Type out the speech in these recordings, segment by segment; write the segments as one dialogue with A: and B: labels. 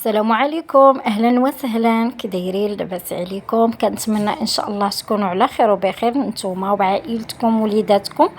A: السلام عليكم، اهلا وسهلا. كي دايرين؟ لاباس عليكم؟ كنتمنى ان شاء الله تكونوا على خير وبخير نتوما وعائلتكم ووليداتكم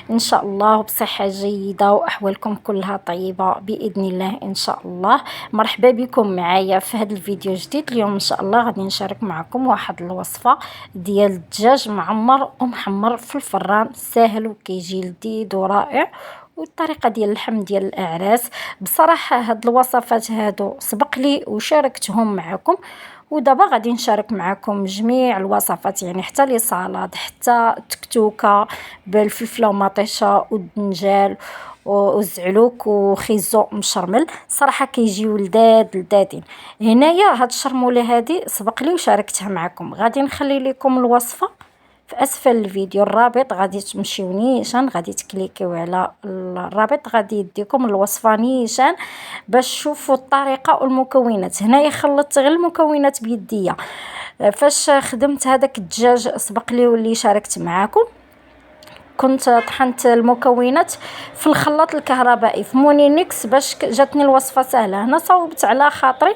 A: ان شاء الله بصحه جيده واحوالكم كلها طيبه باذن الله ان شاء الله. مرحبا بكم معايا في هذا الفيديو الجديد. اليوم ان شاء الله غادي نشارك معكم واحد الوصفه ديال الدجاج معمر ومحمر في الفران، ساهل وكيجي لذيذ ورائع، والطريقه ديال اللحم ديال الاعراس. بصراحه هاد الوصفات هادو سبق لي وشاركتهم معكم، ودابا غادي نشارك معكم جميع الوصفات، يعني حتى لي صالاد، حتى تكتوكه بالفلفله ومطيشه والدنجال والزعلوك وخيزو مشرمل. صراحه كيجيو لذاذين. هنايا هاد الشرموله هادي سبق لي وشاركتها معكم، غادي نخلي لكم الوصفه في اسفل الفيديو. الرابط غادي تمشيو نيشان، غادي تكليكيو على الرابط، غادي يديكم الوصفه نيشان باش تشوفوا الطريقه والمكونات. هنايا خلطت غير المكونات بيديا. فاش خدمت هذاك الدجاج سبق لي واللي شاركت معاكم، كنت طحنت المكونات في الخلاط الكهربائي في مونينكس باش جاتني الوصفه سهله. هنا صوبت على خاطري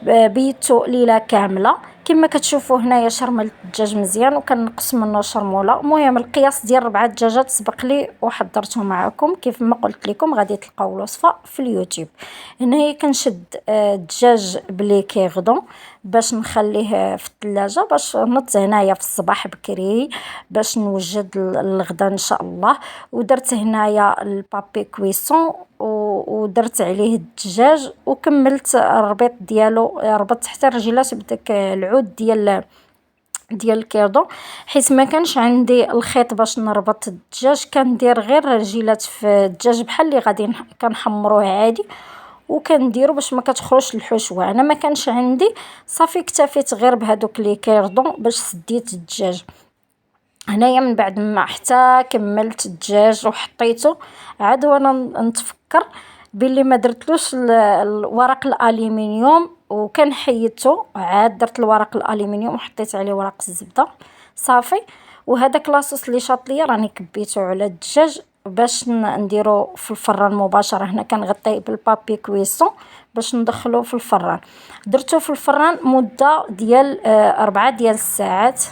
A: بيتو ليله كامله. كما كتشوفوا هنايا شرملت الدجاج مزيان وكنقص منه شرموله. المهم القياس ديال 4 دجاجات سبق لي وحضرته معكم كيف ما قلت لكم، غادي تلقاو الوصفه في اليوتيوب. هنايا كنشد الدجاج بلي كيغدو باش نخليه في الثلاجه، باش نط هنايا في الصباح بكري باش نوجد الغدا ان شاء الله. ودرت هنايا البابي كويسون ودرت عليه الدجاج وكملت الربيط ديالو، ربطت حتى الرجيلات بداك العود ديال الكيردو، حيت ما كانش عندي الخيط باش نربط الدجاج. كندير غير رجيلات في الدجاج بحال اللي غادي كنحمروه عادي، وكنديرو باش ما كتخرجش الحشوه. انا ما كانش عندي، صافي اكتفيت غير بهذوك لي كيردو باش سديت الدجاج. هنايا من بعد ما حتى كملت الدجاج وحطيته، عاد وانا نتفكر باللي ما درتلوش الورق الالومنيوم، وكان حيدته. عاد درت الورق الالومنيوم وحطيت عليه ورق الزبده صافي. وهذاك لاصوص اللي شاط ليا راني كبيته على الدجاج باش نديرو في الفران مباشره. هنا كنغطيه بالبابي كويسون باش ندخلوه في الفران. درتو في الفران مده ديال 4 ديال الساعات،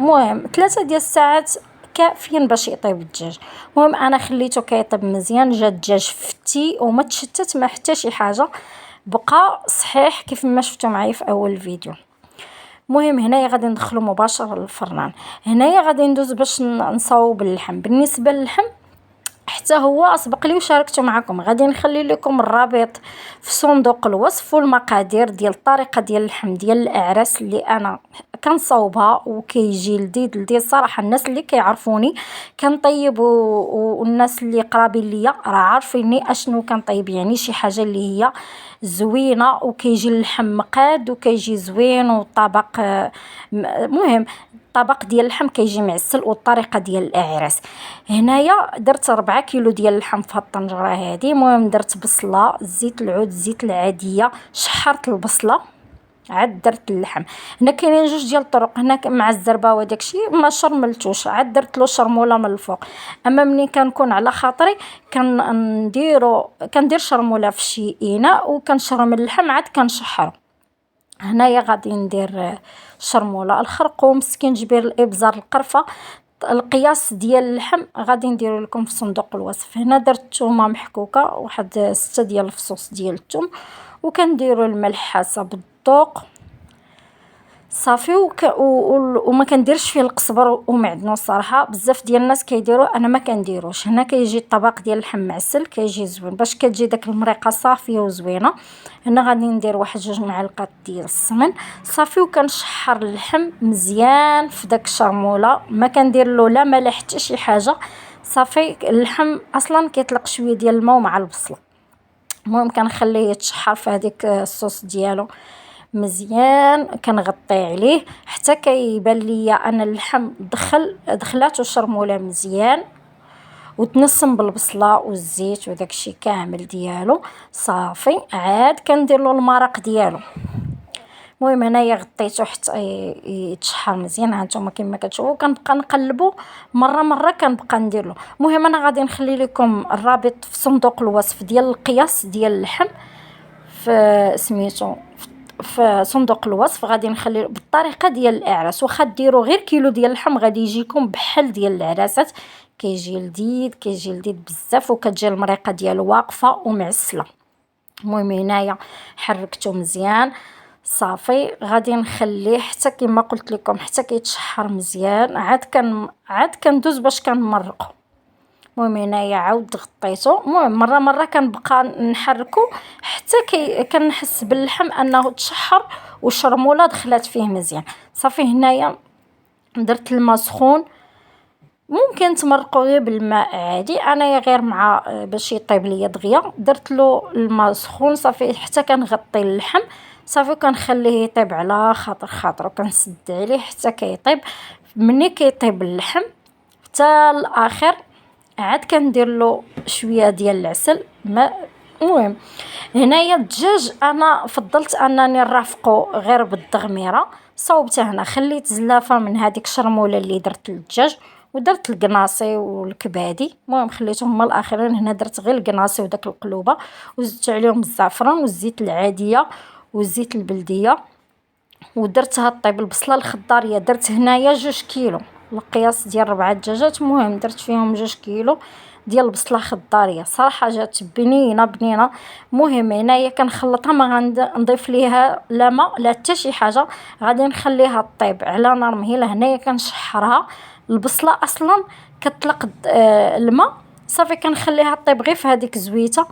A: المهم 3 ديال الساعات كافيين باش يطيب الدجاج. المهم انا خليته كيطيب مزيان، جا الدجاج فتي وما تشتت ما حتى شي حاجه، بقى صحيح كيف ما شفتوا معايا في اول فيديو. المهم هنايا غادي ندخلو مباشره للفران. هنايا غادي ندوز باش نصاوب اللحم. بالنسبه للحم حتى هو سبق لي وشاركته معكم، غادي نخلي لكم الرابط في صندوق الوصف والمقادير ديال الطريقه ديال اللحم ديال الاعراس اللي انا كنصاوبها وكيجي لذيذ صراحه. الناس اللي كيعرفوني كنطيب والناس اللي قرابين ليا راه عارفيني اشنو كنطيب، يعني شي حاجه اللي هي زوينه وكيجي اللحم مقاد وكيجي زوين والطبق مهم الطبق ديال اللحم كيجي معسل والطريقه ديال الاعراس. هنايا درت 4 كيلو ديال اللحم في هاد الطنجره هادي. المهم درت بصله، زيت العود، الزيت العاديه، شحرت البصله، عاد درت اللحم. هنا كاينين جوج ديال الطرق، هنا مع الزرباوه داكشي ما شرملتوش، عاد درت له شرموله من الفوق. اما ملي كنكون على خاطري كندير شرموله في شي اناء وكنشرم اللحم عاد كنشحرو. هنايا غادي ندير شرموله، الخرقوم، سكينجبير، الابزار، القرفه. القياس ديال اللحم غادي نديرو لكم في صندوق الوصف. هنا درت الثومه محكوكه، واحد 6 ديال الفصوص ديال الثوم، وكنديروا الملح حسب الذوق صافي. وما كنديرش فيه القزبر ومعدنو. الصراحه بزاف ديال الناس كيديروا، انا ما كنديروش. هنا كيجي الطبق ديال اللحم معسل كيجي زوين باش كتجي داك المريقه صافيه وزوينه. هنا غادي ندير واحد 2 معالق ديال السمن صافي، وكنشحر اللحم مزيان في داك الشرموله، ما كندير له لا ملح حتى شي حاجه صافي. اللحم اصلا كيطلق شويه ديال الماء مع البصله. المهم كنخليه يتشحر في هذيك الصوص ديالو مزيان، كنغطي عليه حتى كيبان ليا ان اللحم دخلاتو الشرموله مزيان وتنسم بالبصله والزيت وداكشي كامل ديالو صافي. عاد كندير له المرق ديالو. المهم هنايا غطيته حتى يتشحر مزيان، هانتوما كما كتشوفوا كنبقى نقلبو مره كنبقى ندير له. المهم انا غادي نخلي لكم الرابط في صندوق الوصف ديال القياس ديال اللحم في سميتو في صندوق الوصف. غادي نخلي بالطريقه ديال الاعراس، واخا ديروا غير كيلو ديال اللحم غادي يجيكم بحال ديال العراسات، كيجي لذيذ كيجي لذيذ بزاف، وكتجي المريقه ديالو واقفه ومعسله. المهم هنايا حركته مزيان صافي، غادي نخليه حتى كما قلت لكم حتى كيتشحر مزيان، عاد كندوز باش كنمرقو. المهم هنايا عاود غطيته، المهم مره كنبقى نحركو حتى كنحس باللحم انه تشحر والشرموله دخلت فيه مزيان. صافي هنايا درت الماء سخون، ممكن تمرقوا غير بالماء عادي، انايا غير مع باش يطيب ليا دغيا درت له الماء سخون صافي حتى كنغطي اللحم صافي، كنخليه يطيب على خاطر وكنسد عليه حتى كيطيب. ملي كيطيب اللحم حتى الاخر عاد كندير له شويه ديال العسل. المهم هنايا الدجاج انا فضلت انني نرافقه غير بالدغميره، صوبته هنا خليت زلافه من هذيك الشرموله اللي درت للدجاج، ودرت القناصي والكبادي. المهم خليتهم هما الاخرين، هنا درت غير القناصي وداك القلوبه، وزدت عليهم الزعفران والزيت العاديه والزيت البلديه، ودرتها طيب. البصله الخضاريه درت هنايا 2 كيلو، القياس ديال 4 دجاجات، المهم درت فيهم 2 كيلو ديال البصله خضاريه، صراحه جات بنينه. المهم هنايا كنخلطها، ما غنضيف ليها لا ماء لا حتى شي حاجه، غادي نخليها طيب على نار مهيله. هنايا كنشحرها، البصله اصلا كتطلق الماء صافي، كنخليها طيب غير في هذيك الزويته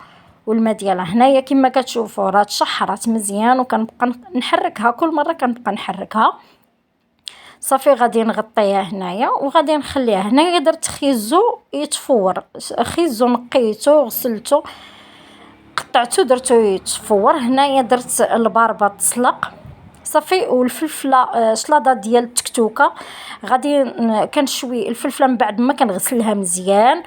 A: والماء ديالها. هنايا كما كتشوفوا راه تشحرات مزيان، وكنبقى نحركها كل مره كنبقى نحركها صافي. غادي نغطيها هنايا وغادي نخليها. هنايا درت خيزو يتفور، خيزو نقيته غسلته قطعته درته يتفور. هنايا درت الباربه تسلق صافي، والفلفله شلاضه ديال التكتوكه غادي كنشوي الفلفله من بعد ما كنغسلها مزيان،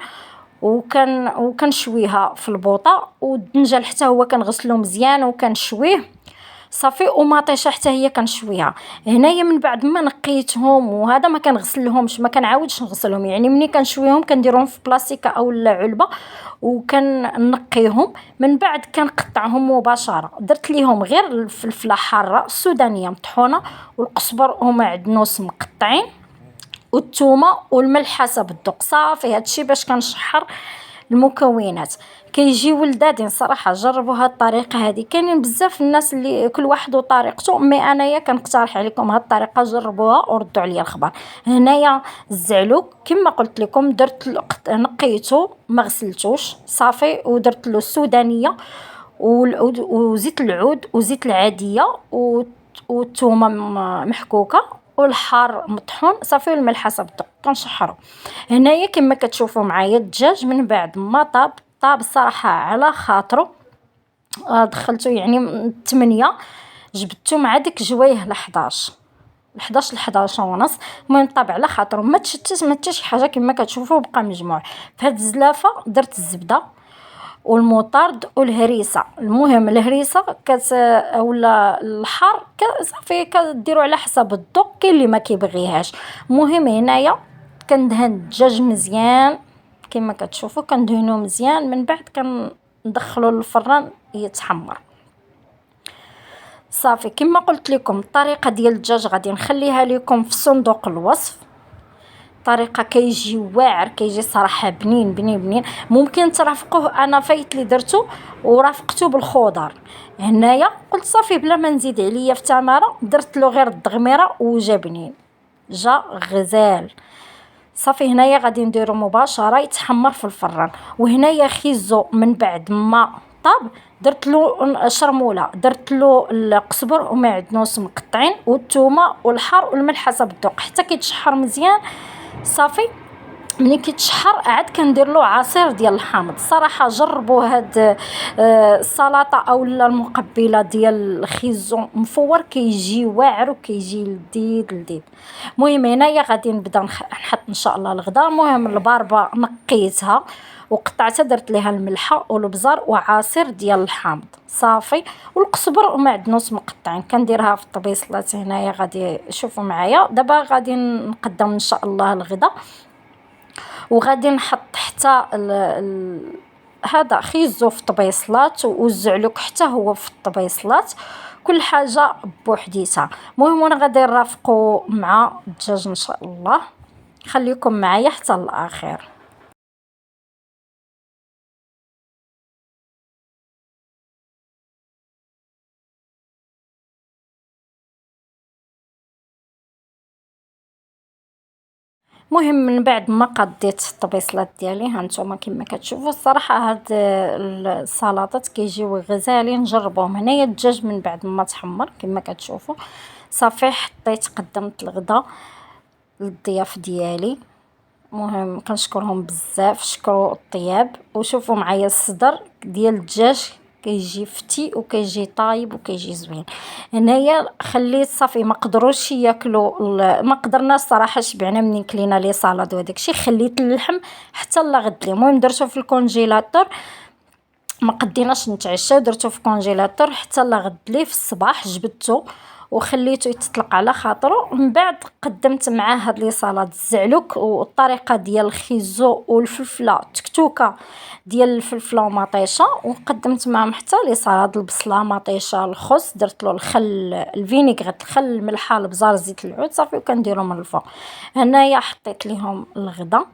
A: وكنشويها في البوطه، والدنجال حتى هو كنغسلو مزيان وكنشويه صافي، ومطيشه حتى هي كنشويها. هنايا من بعد ما نقيتهم وهذا ما كنغسلهمش، ما كنعاودش نغسلهم، يعني ملي كنشويهم كنديرهم في بلاستيكه او علبه وكنقيهم، من بعد كنقطعهم مباشره. درت ليهم غير الفلفله حاره السودانيه مطحونه، والقزبر ومعدنوس مقطعين، والثومه والملح حسب الذوق صافي. هادشي باش كنشحر المكونات، كيجيو لذاذين صراحه. جربوا هاد الطريقه هذه، كاينين بزاف الناس اللي كل واحد وطريقته، مي انايا كنقترح عليكم هاد الطريقه، جربوها وردوا عليا الخبر. هنايا الزعلوك كما قلت لكم درت نقيته ما غسلتوش صافي، ودرت له السودانيه وزيت العود وزيت العاديه والثومه محكوكه والحار مطحون صافي، والملح حسب الذوق كنشحرو. هنايا كما كتشوفوا معايا الدجاج من بعد ما طاب الصراحه على خاطرو، دخلته يعني 8 جبدته مع ديك جويه ل 11 ونص. المهم طاب على خاطرو، ما تشتت ما حتى شي حاجه، كما كتشوفوا بقى مجموع. في هاد الزلافه درت الزبده والمطارد والهريسه. المهم الهريسه ولا الحار صافي كديروا على حسب الذوق، كاين اللي ما كيبغيهاش. المهم هنايا كندهن الدجاج مزيان كما كتشوفوا، كندهنوه مزيان، من بعد كندخلو للفران يتحمر صافي. كما قلت لكم الطريقه ديال الدجاج غادي نخليها لكم في صندوق الوصف، طريقه كيجي واعر، كيجي صراحه بنين. ممكن ترافقوه، انا فايت لي درتو ورافقته بالخضر. هنايا قلت صافي بلا ما نزيد عليا في تماره، درت له غير الدغميره وجا بنين، جا غزال صافي. هنايا غادي نديرو مباشره يتحمر في الفران. وهنايا خيزو من بعد ما طاب درت له شرموله، درت له القزبر ومعدنوس مقطعين والثومه والحار والملح حسب الذوق حتى كيتشحر مزيان صافي. ملي كيتشحر عاد كندير له عصير ديال الحامض. صراحه جربوا هاد السلطه او المقبله ديال الخيزو مفور، كيجي واعر وكيجي لذيذ. المهم هنايا غادي نبدا نحط ان شاء الله الغدا. المهم الباربه نقيتها وقطعتها، درت ليها الملحه والبزار وعصير ديال الحامض صافي، والقزبر ومعدنوس مقطعين كنديرها في الطبيصلات. هنايا غادي شوفوا معايا دابا غادي نقدم ان شاء الله الغدا، وغادي نحط حتى هذا خيزو في الطبيصلات والزعلوك حتى هو في الطبيصلات، كل حاجه بوحديتها. المهم وانا غادي نرافقوا مع الدجاج ان شاء الله. خليكم معايا حتى الاخر. مهم من بعد ما قضيت الطبيصلات ديالي، هانتوما كما كتشوفوا الصراحه هاد السلطات كيجيو غزالين، جربوهم. هنايا الدجاج من بعد ما تحمر كما كتشوفوا صافي حطيت قدمت الغدا للضياف ديالي. مهم كنشكرهم بزاف، شكروا الطياب. وشوفوا معايا الصدر ديال الدجاج كيجي فتي وكيجي طايب وكيجي زوين. هنايا خليت صافي ما قدروش ياكلوا ما قدرنا الصراحه، شبعنا منين كلينا لي صالاد وداك الشيء. خليت اللحم حتى لغد لي، المهم درتو في الكونجيلاتور، ما قديناش نتعشى، درتو في الكونجيلاتور حتى لغد لي. في الصباح جبدتو وخليته يتطلق على خاطره. من بعد قدمت معاه هاد لي صالاد الزعلوك والطريقه ديال الخيزو والفلفله تكتوكه ديال الفلفله ومطيشه، وقدمت معاهم حتى لي صالاد البصله مطيشه الخس، درت له الخل الفينيغريت الخل الملحه البزار زيت العود صافي وكنديرهم من الفوق. هنايا حطيت ليهم الغدا،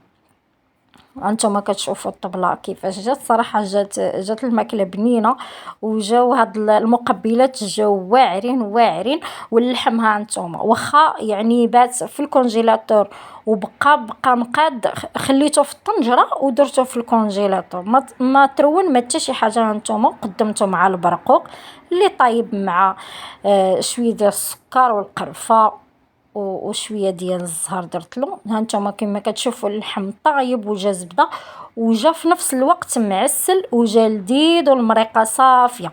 A: هانتوما كتشوفوا الطبله كيفاش جات. صراحه جات الماكله بنينه، وجاو هاد المقبلات جاو واعرين واعرين. واللحم هانتوما واخا يعني بات في الكونجيلاتور وبقى مقاد، خليته في الطنجره ودرته في الكونجيلاتور ما ترون ما حتى شي حاجه. هانتوما قدمته مع البرقوق اللي طايب مع شويه ديال السكر والقرفه وشويه ديال الزهر درت له. هانتوما كما كتشوفوا اللحم طايب وجا زبده وجا في نفس الوقت معسل وجا لذيذ والمريقه صافيه.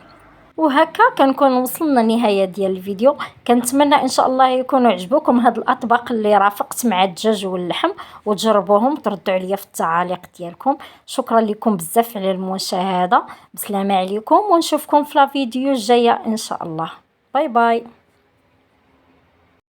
A: وهكا كنكون وصلنا نهايه ديال الفيديو. كنتمنى ان شاء الله يكونوا عجبوكم هاد الاطباق اللي رافقت مع الدجاج واللحم، وتجربوهم وتردوا عليا في التعاليق ديالكم. شكرا لكم بزاف على المشاهده، بسلامه عليكم ونشوفكم في لا فيديو الجايه ان شاء الله. باي باي.